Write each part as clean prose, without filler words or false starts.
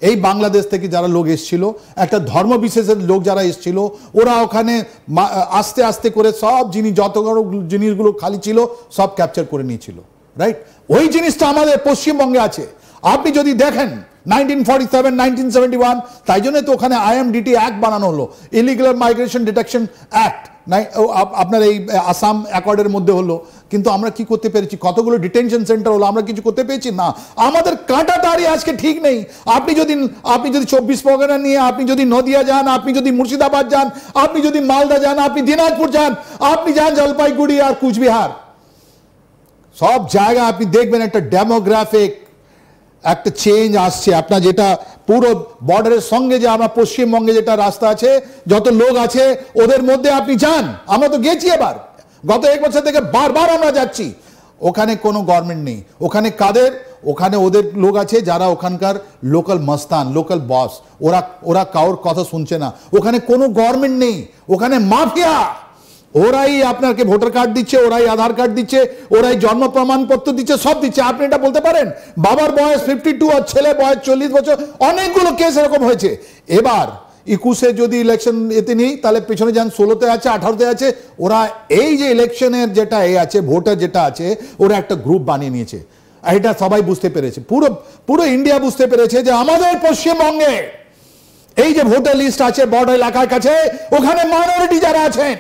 এই বাংলাদেশ থেকে যারা লোক এসেছিল, একটা ধর্ম বিশেষের লোক যারা এসেছিল, ওরা ওখানে আস্তে আস্তে করে সব যত জিনিসগুলো খালি ছিল সব ক্যাপচার করে নিয়েছিল, রাইট? ওই জিনিসটা আমাদের পশ্চিমবঙ্গে আছে। আপনি যদি দেখেন 1947, 1971, তাই জন্য তো ওখানে IMDT অ্যাক্ট বানানো হলো, ইলিগাল মাইগ্রেশন ডিটেকশন অ্যাক্ট, আপনার এই আসাম অ্যাকর্ডের মধ্যে হলো। কিন্তু আমরা কি করতে পেরেছি? কতগুলো ডিটেনশন সেন্টার হলো, আমরা কিছু করতে পেরেছি না। আমাদের কাঁটাতাড়ি আজকে ঠিক নেই। আপনি যদি 24 পরগনা নিয়ে আপনি যদি নদিয়া যান, আপনি যদি মুর্শিদাবাদ যান, আপনি যদি মালদা যান, আপনি দিনাজপুর যান, আপনি যান জলপাইগুড়ি আর কুচবিহার, সব জায়গা আপনি দেখবেন একটা ডেমোগ্রাফিক একটা চেঞ্জ আসছে। আপনার যেটা পুরো বর্ডারের সঙ্গে যে আমরা পশ্চিমবঙ্গে যেটা রাস্তা আছে, যত লোক আছে ওদের মধ্যে আপনি যান, আমরা তো গেছি এবার, গত 1 বছর থেকে বারবার আমরা যাচ্ছি। ওখানে কোনো গভর্নমেন্ট নেই। ওখানে কাদের? ওখানে ওদের লোক আছে যারা ওখানকার লোকাল মস্তান, লোকাল বস, ওরা কারোর কথা শুনছে না। ওখানে কোনো গভর্নমেন্ট নেই, ওখানে মাফিয়া। ওরাই আপনাকে ভোটার কার্ড দিচ্ছে, ওরাই আধার কার্ড দিচ্ছে, ওরাই জন্ম প্রমাণপত্র দিচ্ছে, সব দিচ্ছে। আপনি এটা বলতে পারেন বাবার বয়স 52 আর ছেলে বয়স 40 বছর, অনেকগুলো কেস এরকম হয়েছে। এবার 21-এ যদি ইলেকশন এতে নেই, তাহলে পেছনে যান 16-তে আছে, 18-তে আছে। ওরা এই যে ইলেকশনের যেটা আছে, ভোটার যেটা আছে, ওরা একটা গ্রুপ বানিয়ে নিয়েছে। এটা সবাই বুঝতে পেরেছে, পুরো ইন্ডিয়া বুঝতে পেরেছে যে আমাদের পশ্চিমবঙ্গে এই যে ভোটার লিস্ট আছে বর্ডার এলাকার কাছে, ওখানে মাইনরিটি যারা আছেন,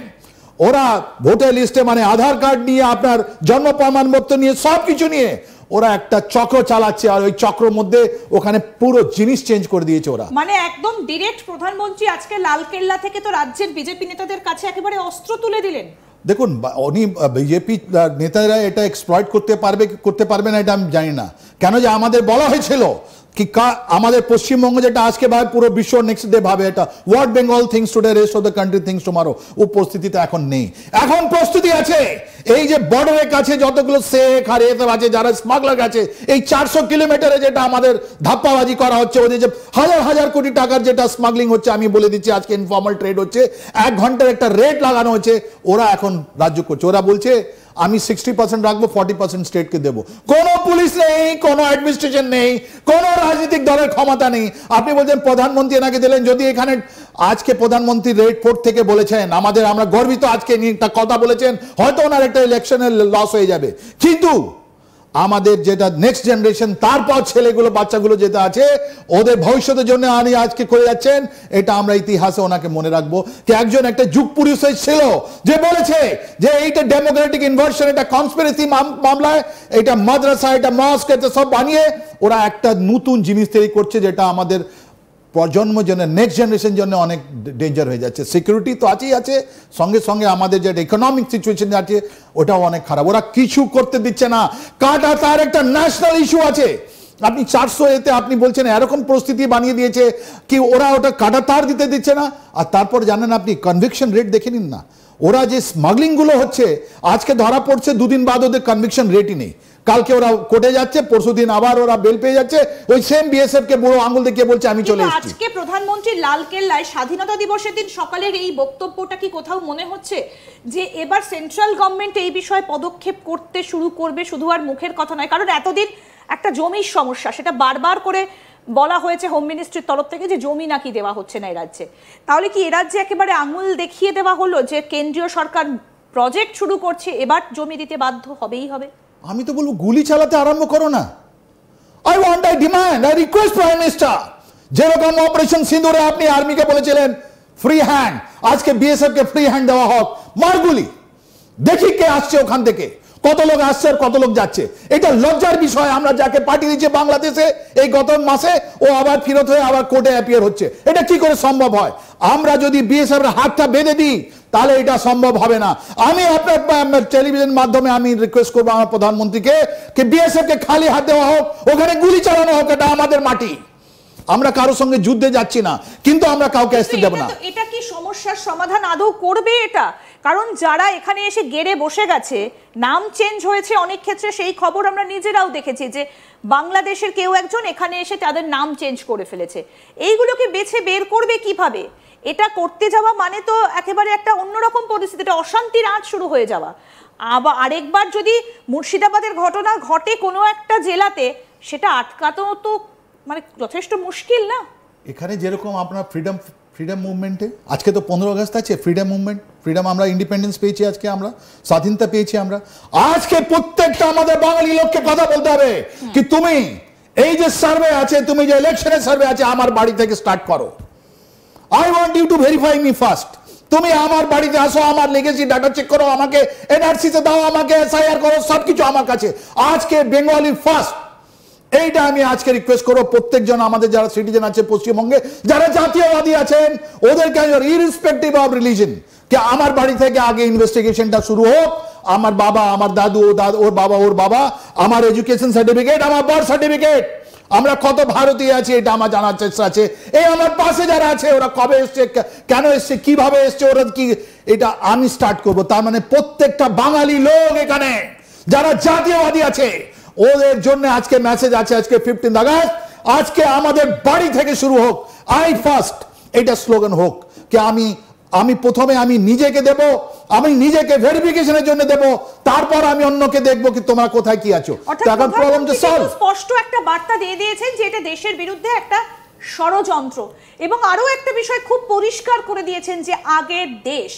ওরা ভোটার লিস্টে মানে আধার কার্ড নিয়ে, আপনার জন্ম প্রমাণপত্র নিয়ে, সবকিছু নিয়ে ওরা একটা চক্র চালাচ্ছে। আর ওই চক্রের মধ্যে ওখানে পুরো জিনিস চেঞ্জ করে দিয়েছে ওরা। মানে একদম ডিরেক্ট প্রধানমন্ত্রী আজকে লালকেল্লা থেকে তো রাজ্যের বিজেপি নেতাদের কাছে একেবারে অস্ত্র তুলে দিলেন। দেখুন, উনি বিজেপি নেতারা এটা এক্সপ্লয়েট করতে পারবে না, এটা আমি জানি না। কেন যে আমাদের বলা হয়েছিল কি আমাদের পশ্চিমবঙ্গ যেটা আজকে ভাবে পুরো বিশ্ব নেক্সট ডে ভাবে, এটা what Bengal thinks today rest of the country thinks tomorrow, ও পরিস্থিতিতে এখন নেই। এখন প্রস্তুতি আছে এই যে বর্ডারের কাছে যতগুলো শেখ আর এসব আছে যারা স্মাগলার আছে, এই 400 কিলোমিটারে যেটা আমাদের ধাপ্পাবাজি করা হচ্ছে, ওদের যে হাজার হাজার কোটি টাকার যেটা স্মাগলিং হচ্ছে, আমি বলে দিচ্ছি আজকে ইনফর্মাল ট্রেড হচ্ছে, 1 ঘন্টার একটা রেট লাগানো হচ্ছে। ওরা এখন রাজ্য করছে, ওরা বলছে আমি 60% রাখবো, 40% স্টেটকে দেবো। কোনো পুলিশ নেই, কোনো অ্যাডমিনিস্ট্রেশন নেই, কোনো রাজনৈতিক দলের ক্ষমতা নেই। আপনি বলছেন প্রধানমন্ত্রী এনাকে দিলেন, যদি এখানে আজকে প্রধানমন্ত্রী রেড ফোর্ট থেকে বলেছেন আমরা গর্বিত আজকে নিয়ে একটা কথা বলেছেন, হয়তো ওনার একটা ইলেকশনের লস হয়ে যাবে, কিন্তু আমাদের যেটা নেক্সট জেনারেশন, তারপর ছেলেগুলো বাচ্চাগুলো যেটা আছে, ওদের ভবিষ্যতের জন্য উনি আজকে করে যাচ্ছেন। এটা আমরা ইতিহাসে ওনাকে মনে রাখবো যে একজন একটা যুগ পুরুষ ছিল যে বলেছে যে এইটা ডেমোক্রেটিক ইনভার্সন, এটা কনস্পিরেসি মামলায়, এটা মাদ্রাসা, এটা মস্ক, এটা সব বানিয়ে ওরা একটা নতুন জিনিস তৈরি করছে, যেটা আমাদের প্রজন্ম জন্য, নেক্সট জেনারেশন জন্য অনেক ডেঞ্জার হয়ে যাচ্ছে। সিকিউরিটি তো আছেই আছে, সঙ্গে সঙ্গে আমাদের যেটা ইকোনমিক সিচুয়েশন আছে ওটাও অনেক খারাপ। ওরা কিছু করতে দিচ্ছে না। কাটা তার একটা ন্যাশনাল ইস্যু আছে। আপনি 400 আপনি বলছেন এরকম পরিস্থিতি বানিয়ে দিয়েছে কি ওরা ওটা কাটা তার দিতে দিচ্ছে না। আর তারপর জানেন আপনি কনভিকশন রেট দেখে নিন না, ওরা যে স্মাগলিং গুলো হচ্ছে আজকে ধরা পড়ছে, 2 দিন বাদ ওদের কনভিকশন রেটই নেই। কালকে ওরা কোর্টে যাচ্ছে, পরশুদিন আবার ওরা বেল পেয়ে যাচ্ছে, ওই সেম বিএসএফ কে বুড়ো আঙুল দেখিয়ে বলছে আমি চলে এসেছি। আজকে প্রধানমন্ত্রী লালকেল্লায় স্বাধীনতা দিবসের দিন সকালের এই বক্তব্যটা কি কোথাও মনে হচ্ছে যে এবার সেন্ট্রাল গভর্নমেন্ট এই বিষয়ে পদক্ষেপ করতে শুরু করবে, শুধু আর মুখের কথা নয়? কারণ এতদিন একটা জমির সমস্যা, সেটা বারবার করে বলা হয়েছে হোম মিনিস্ট্রির তরফ থেকে যে জমি নাকি দেওয়া হচ্ছে না এই রাজ্যে। তাহলে কি এ রাজ্যে একেবারে আঙুল দেখিয়ে দেওয়া হলো যে কেন্দ্রীয় সরকার প্রজেক্ট শুরু করছে, এবার জমি দিতে বাধ্য হবেই হবে? আমি তো বলবো গুলি চালাতে আরম্ভ করো না। I demand, I request prime minister, যেরকম অপারেশন সিঁদুরে আপনি আর্মিকে বলেছিলেন ফ্রি হ্যান্ড, আজকে বিএসএফ কে ফ্রি হ্যান্ড দেওয়া হোক, মার গুলি, দেখি কে আসছে ওখান থেকে, কত লোক আসছে আর কত লোক যাচ্ছে। এটা লজ্জার বিষয়। আমরা যাকে পাঠিয়ে দিচ্ছি বাংলাদেশে এই গত মাসে, ও আবার ফেরত হয়ে আবার কোর্টে অ্যাপিয়ার হচ্ছে। এটা কি করে সম্ভব হয়? আমরা যদি বিএসএফ এর হাতটা বেঁধে দিই তাহলে এটা সম্ভব হবে না। আমি আপনার টেলিভিশন মাধ্যমে আমি রিকোয়েস্ট করবো আমার প্রধানমন্ত্রীকে যে বিএসএফ কে খালি হাত দেওয়া হোক, ওখানে গুলি চালানো হোক, এটা আমাদের মাটি। আমরা কারোর সঙ্গে যুদ্ধে যাচ্ছি না, কিন্তু আমরা কাউকে আসতে দেব না। এটা কি সমস্যার সমাধান আদৌ করবে এটা? কারণ যারা এখানে এসে গেড়ে বসে গেছে, নাম চেঞ্জ হয়েছে অনেক ক্ষেত্রে, সেই খবর আমরা নিজেরাও দেখেছি যে বাংলাদেশের কেউ একজন এখানে এসে তাদের নাম চেঞ্জ করে ফেলেছে। এইগুলোকে বেছে বের করবে কিভাবে? এটা করতে যাওয়া মানে তো একেবারে একটা অন্যরকম পরিস্থিতি, এটা অশান্তির আঁচ শুরু হয়ে যাওয়া। আবার আরেকবার যদি মুর্শিদাবাদের ঘটনা ঘটে কোনো একটা জেলাতে, সেটা আটকাতেও তো মানে যথেষ্ট মুশকিল না? এখানে যেরকম আপনার ফ্রিডম মুভমেন্টে আজকে তো 15 আগস্ট আছে, ফ্রিডম মুভমেন্ট, ফ্রিডম আমরা ইন্ডিপেন্ডেন্স পেয়েছি, আজকে আমরা স্বাধীনতা পেয়েছি আমরা। আজকে প্রত্যেকটা আমাদের বাঙালি লোককে কথা বলতে হবে কি তুমি এই যে সার্ভে আছে, তুমি যে ইলেকশনের সার্ভে আছে, আমার বাড়ি থেকে স্টার্ট করো। I want you to verify me first. তুমি আমার বাড়িতে আসো, আমার লেগেছি ডাটা চেক করো, আমাকে এনআরসি তে দাও, আমাকে এসআইআর করো, সবকিছু আমার কাছে। আজকে বেঙ্গলি ফার্স্ট, এইটা আমি আজকে রিকোয়েস্ট করব প্রত্যেকজন আমাদের যারা সিটিজেন আছে পশ্চিমবঙ্গে, যারা জাতীয়বাদী আছেন, ওদেরকে ইররিসপেক্টিভ অফ রিলিজন, কে আমার বাড়ি থেকে আগে ইনভেস্টিগেশনটা শুরু হোক। আমার বাবা, আমার দাদু, ওর বাবা, ওর বাবা, আমার এডুকেশন সার্টিফিকেট, আমার বার্থ সার্টিফিকেট, আমরা কত ভারতীয় আছি এটা আমার জানার চেষ্টা আছে। এই আমার পাশে যারা আছে ওরা কবে এসছে, কেন এসছে, কিভাবে এসছে, ওরা কি, এটা আমি স্টার্ট করব। তার মানে প্রত্যেকটা বাঙালি লোক এখানে যারা জাতীয়বাদী আছে ওদের জন্য আজকে মেসেজ আছে, আজকে 15 আগস্ট, আজকে আমাদের বাড়ি থেকে শুরু হোক। আই ফার্স্ট, এটা স্লোগান হোক কি আমি প্রথমে আমি নিজেকে দেব, আমি নিজেকে ভেরিফিকেশনের জন্য দেব, তারপর আমি অন্যকে দেখবো কি তোমরা কোথায় কি আছো। এখন প্রবলেমটা সলভ। স্পষ্ট একটা বার্তা দিয়ে দিয়েছেন যে এটা দেশের বিরুদ্ধে একটা ষড়যন্ত্র, এবং আরো একটা বিষয় খুব পরিষ্কার করে দিয়েছেন যে আগের দেশ।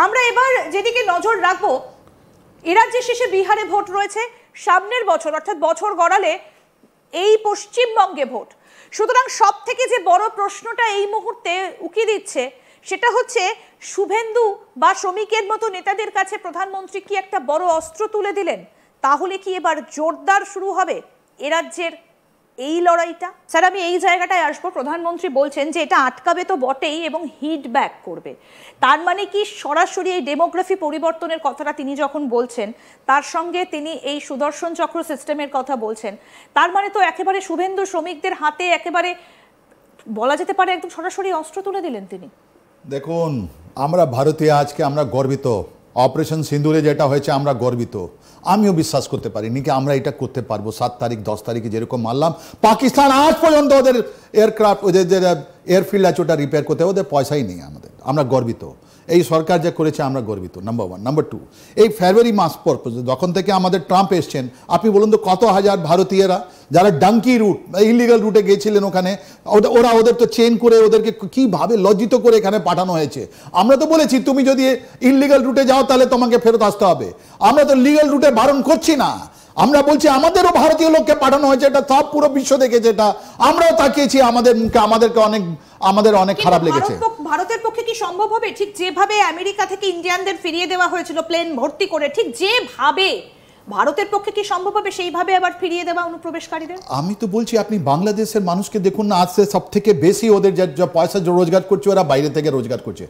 আমরা এবার যেদিকে নজর রাখবো, এ রাজ্যের শেষে বিহারে ভোট রয়েছে, সামনের বছর অর্থাৎ বছর গড়ালে এই পশ্চিমবঙ্গে ভোট। সুতরাং সব থেকে যে বড় প্রশ্নটা এই মুহূর্তে উকি দিচ্ছে সেটা হচ্ছে শুভেন্দু বা শ্রমিকের মতো নেতাদের কাছে প্রধানমন্ত্রী কি একটা বড় অস্ত্র তুলে দিলেন? তাহলে কি এবার জোরদার শুরু হবে এ রাজ্যের এই লড়াইটা? স্যার, আমি এই জায়গাটায় আসবো। প্রধানমন্ত্রী বলছেন যে এটা আটকাবে তো বটেই এবং হিট ব্যাক করবে। তার মানে কি সরাসরি এই ডেমোগ্রাফি পরিবর্তনের কথাটা তিনি যখন বলছেন, তার সঙ্গে তিনি এই সুদর্শন চক্র সিস্টেমের কথা বলছেন, তার মানে তো একেবারে শুভেন্দু শ্রমিকদের হাতে একেবারে বলা যেতে পারে একদম সরাসরি অস্ত্র তুলে দিলেন তিনি। দেখুন, আমরা ভারতীয়, আজকে আমরা গর্বিত। অপারেশন সিন্দুরে যেটা হয়েছে আমরা গর্বিত। আমিও বিশ্বাস করতে পারিনি কি আমরা এটা করতে পারবো। 7 তারিখ 10 তারিখে যেরকম মারলাম, পাকিস্তান আজ পর্যন্ত ওদের এয়ারক্রাফট, ওদের যে এয়ারফিল্ড আছে ওটা রিপেয়ার করতে, ওদের পয়সাই নেই আমাদের। আমরা গর্বিত, এই সরকার যা করেছে আমরা গর্বিত, নাম্বার 1। নাম্বার 2, এই ফেব্রুয়ারি মাস পর যখন থেকে আমাদের ট্রাম্প এসছেন, আপনি বলুন তো কত হাজার ভারতীয়রা যারা ডাঙ্কি রুট, ইলিগাল রুটে গিয়েছিলেন ওখানে, ওরা ওদের তো চেন করে ওদেরকে কিভাবে লজ্জিত করে এখানে পাঠানো হয়েছে। আমরা তো বলেছি তুমি যদি ইলিগাল রুটে যাও তাহলে তোমাকে ফেরত আসতে হবে। আমরা তো লিগাল রুটে বারণ করছি না, আমরা বলছি আমাদেরও ভারতীয় লোককে পাঠানো হয়েছে, এটা সব পুরো বিশ্ব দেখেছে, এটা আমরাও তাকিয়েছি আমাদের মুখে, আমাদের অনেক খারাপ লেগেছে। ভারতের পক্ষে কি সম্ভব হবে ঠিক যেভাবে আমেরিকা থেকে ইন্ডিয়ানদের ফিরিয়ে দেওয়া হয়েছিল প্লেন ভর্তি করে, ঠিক যেভাবে ভারতের পক্ষে কি সম্ভব হবে সেইভাবে আবার ফিরিয়ে দেওয়া অনুপ্রবেশকারীদের? আমি তো বলছি আপনি বাংলাদেশের মানুষকে দেখুন না, আজকে সব থেকে বেশি ওদের যা পয়সা রোজগার করছে ওরা বাইরে থেকে রোজগার করছে।